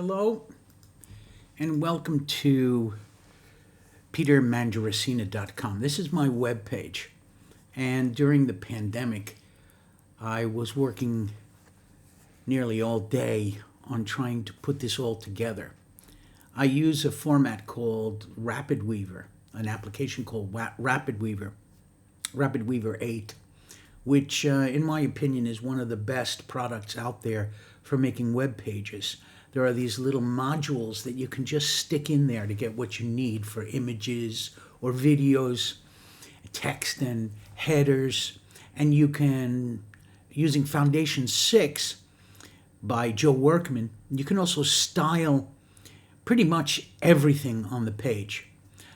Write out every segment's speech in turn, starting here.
Hello, and welcome to petermandaracina.com. This is my webpage, and during the pandemic, I was working nearly all day on trying to put this all together. I use a format called RapidWeaver, an application called RapidWeaver, RapidWeaver 8, which in my opinion is one of the best products out there for making web pages. There are these little modules that you can just stick in there to get what you need for images or videos, text and headers, and you can, using Foundation 6 by Joe Workman, you can also style pretty much everything on the page.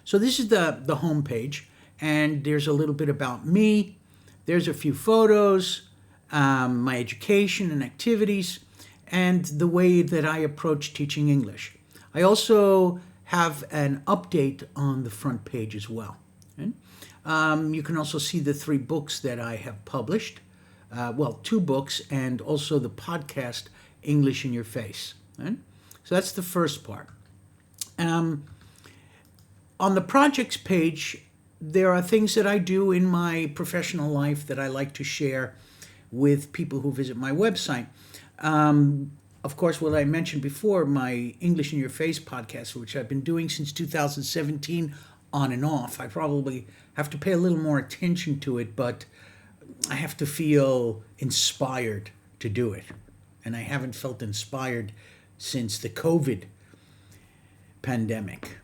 So this is the home page, and there's a little bit about me. There's a few photos, my education and activities, and the way that I approach teaching English. I also have an update on the front page as well. Okay? You can also see the 3 books that I have published. 2 books, and also the podcast, English in Your Face. Okay? So that's the first part. On the projects page, there are things that I do in my professional life that I like to share with people who visit my website. Of course, what I mentioned before, my English in Your Face podcast, which I've been doing since 2017 on and off. I probably have to pay a little more attention to it, but I have to feel inspired to do it. And I haven't felt inspired since the COVID pandemic.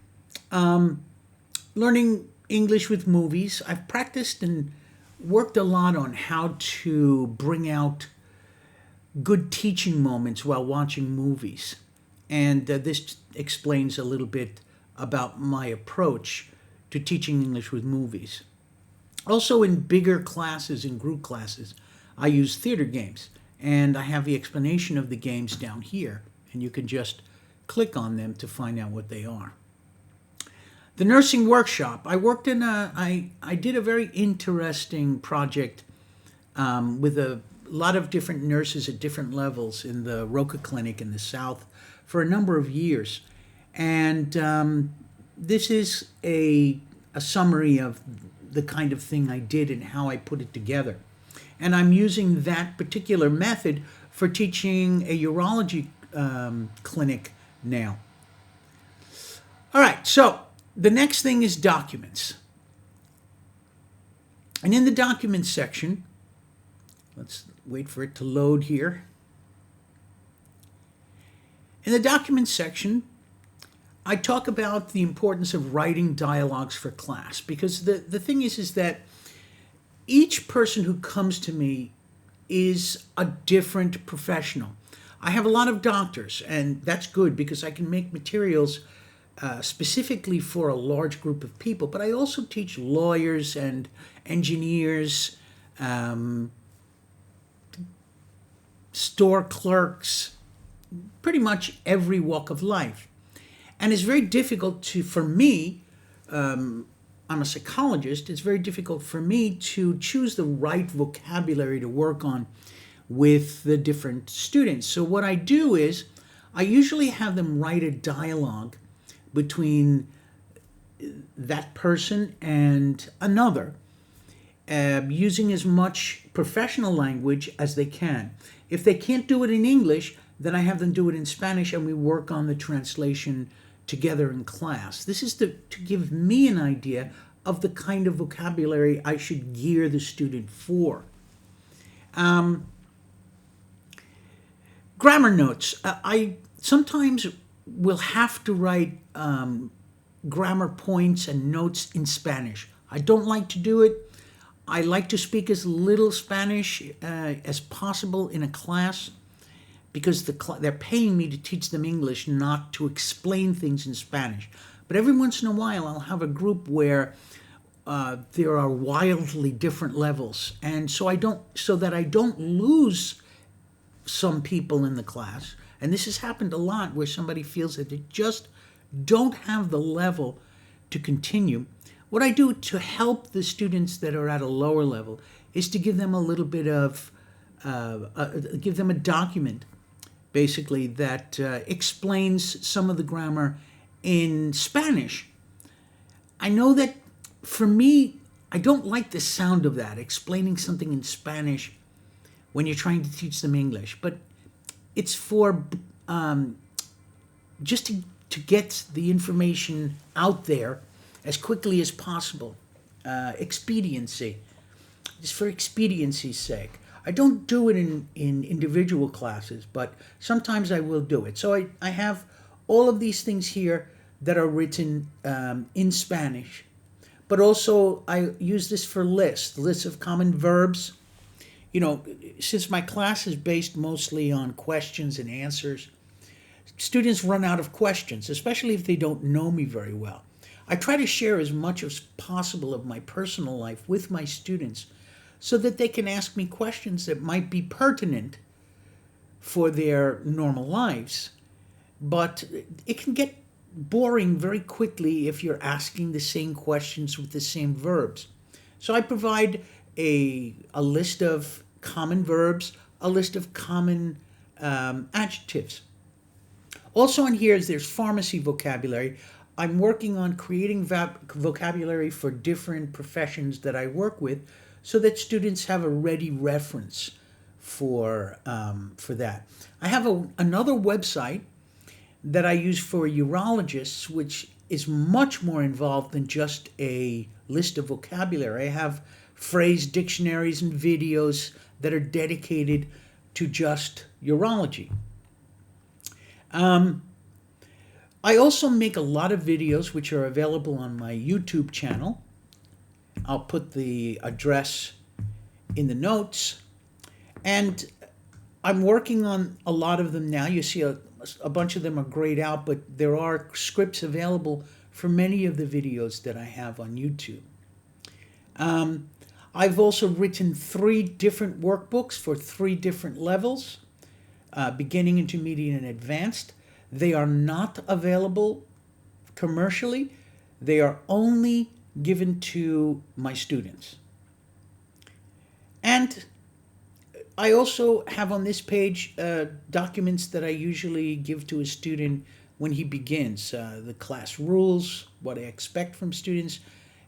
Learning English with movies. I've practiced and worked a lot on how to bring out good teaching moments while watching movies. And this explains a little bit about my approach to teaching English with movies. Also, in bigger classes, in group classes, I use theater games. And I have the explanation of the games down here. And you can just click on them to find out what they are. The nursing workshop. I worked in I did a very interesting project with a lot of different nurses at different levels in the Roca Clinic in the South for a number of years. And this is a summary of the kind of thing I did and how I put it together. And I'm using that particular method for teaching a urology clinic now. All right, so the next thing is documents. And in the documents section, let's wait for it to load here. In the documents section, I talk about the importance of writing dialogues for class, because the thing is that each person who comes to me is a different professional. I have a lot of doctors, and that's good because I can make materials specifically for a large group of people, but I also teach lawyers and engineers, store clerks, pretty much every walk of life. And it's very difficult for me, I'm a psychologist, it's very difficult for me to choose the right vocabulary to work on with the different students. So what I do is I usually have them write a dialogue between that person and another, using as much professional language as they can. If they can't do it in English, then I have them do it in Spanish, and we work on the translation together in class. This is to give me an idea of the kind of vocabulary I should gear the student for. Grammar notes. I sometimes will have to write grammar points and notes in Spanish. I don't like to do it. I like to speak as little Spanish as possible in a class, because they're paying me to teach them English, not to explain things in Spanish. But every once in a while, I'll have a group where there are wildly different levels, and so that I don't lose some people in the class. And this has happened a lot, where somebody feels that they just don't have the level to continue. What I do to help the students that are at a lower level is to give them a little bit of, give them a document basically, that explains some of the grammar in Spanish. I know that for me, I don't like the sound of that, explaining something in Spanish when you're trying to teach them English. But it's for just to get the information out there as quickly as possible. Expediency. Just for expediency's sake. I don't do it in individual classes, but sometimes I will do it. So I have all of these things here that are written in Spanish, but also I use this for lists of common verbs. Since my class is based mostly on questions and answers, students run out of questions, especially if they don't know me very well. I try to share as much as possible of my personal life with my students so that they can ask me questions that might be pertinent for their normal lives. But it can get boring very quickly if you're asking the same questions with the same verbs. So I provide a list of common verbs, a list of common adjectives. Also in here there's pharmacy vocabulary. I'm working on creating vocabulary for different professions that I work with so that students have a ready reference for that. I have another website that I use for urologists, which is much more involved than just a list of vocabulary. I have phrase dictionaries and videos that are dedicated to just urology. I also make a lot of videos which are available on my YouTube channel. I'll put the address in the notes. And I'm working on a lot of them now. You see a bunch of them are grayed out, but there are scripts available for many of the videos that I have on YouTube. I've also written 3 different workbooks for 3 different levels, beginning, intermediate, and advanced. They are not available commercially. They are only given to my students. And I also have on this page documents that I usually give to a student when he begins. The class rules, what I expect from students,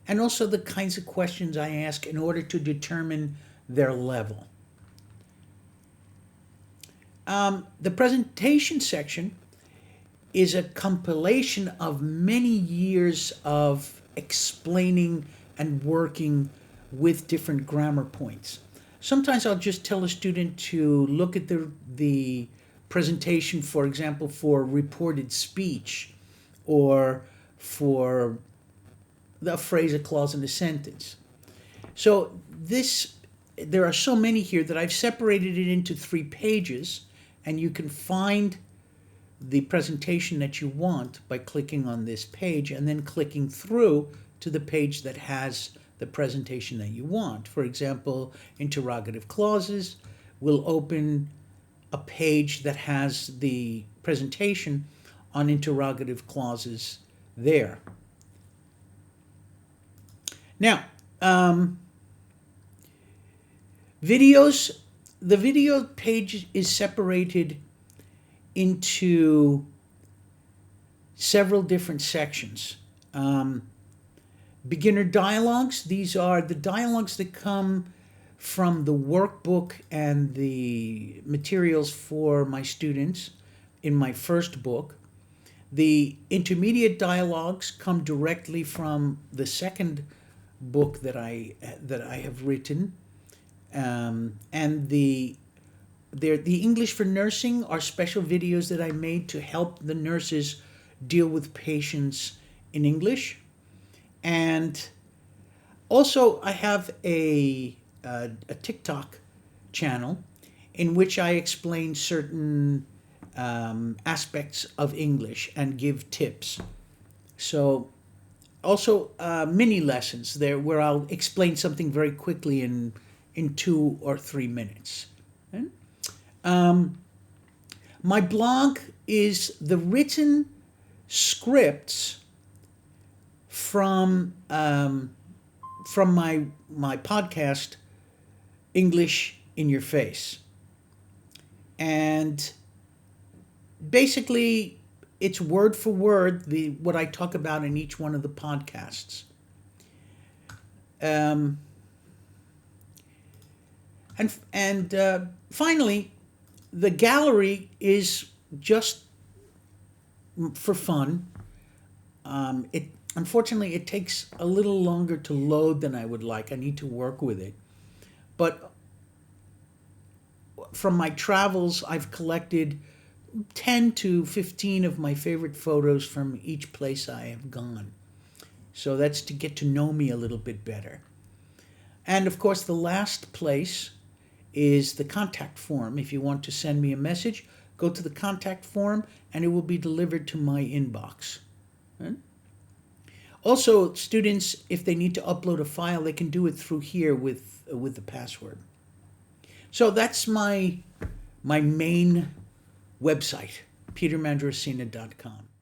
and also the kinds of questions I ask in order to determine their level. The presentation section is a compilation of many years of explaining and working with different grammar points. Sometimes I'll just tell a student to look at the presentation, for example, for reported speech or for the phrase, a clause, and a sentence. So there are so many here that I've separated it into 3 pages, and you can find the presentation that you want by clicking on this page and then clicking through to the page that has the presentation that you want. For example, interrogative clauses will open a page that has the presentation on interrogative clauses there. Now, videos. The video page is separated into several different sections. Beginner dialogues. These are the dialogues that come from the workbook and the materials for my students in my first book. The intermediate dialogues come directly from the second book that I have written, and the English for Nursing are special videos that I made to help the nurses deal with patients in English. And also I have a TikTok channel in which I explain certain aspects of English and give tips. So also mini lessons there where I'll explain something very quickly in 2 or 3 minutes. My blog is the written scripts from my podcast, English in Your Face. And basically, it's word for word what I talk about in each one of the podcasts. Um, and finally, the gallery is just for fun. It unfortunately it takes a little longer to load than I would like. I need to work with it, but from my travels, I've collected 10 to 15 of my favorite photos from each place I have gone. So that's to get to know me a little bit better. And of course, the last place is the contact form. If you want to send me a message, go to the contact form and it will be delivered to my inbox. Right? Also, students, if they need to upload a file, they can do it through here with the password. So that's my main website, petermandrasina.com.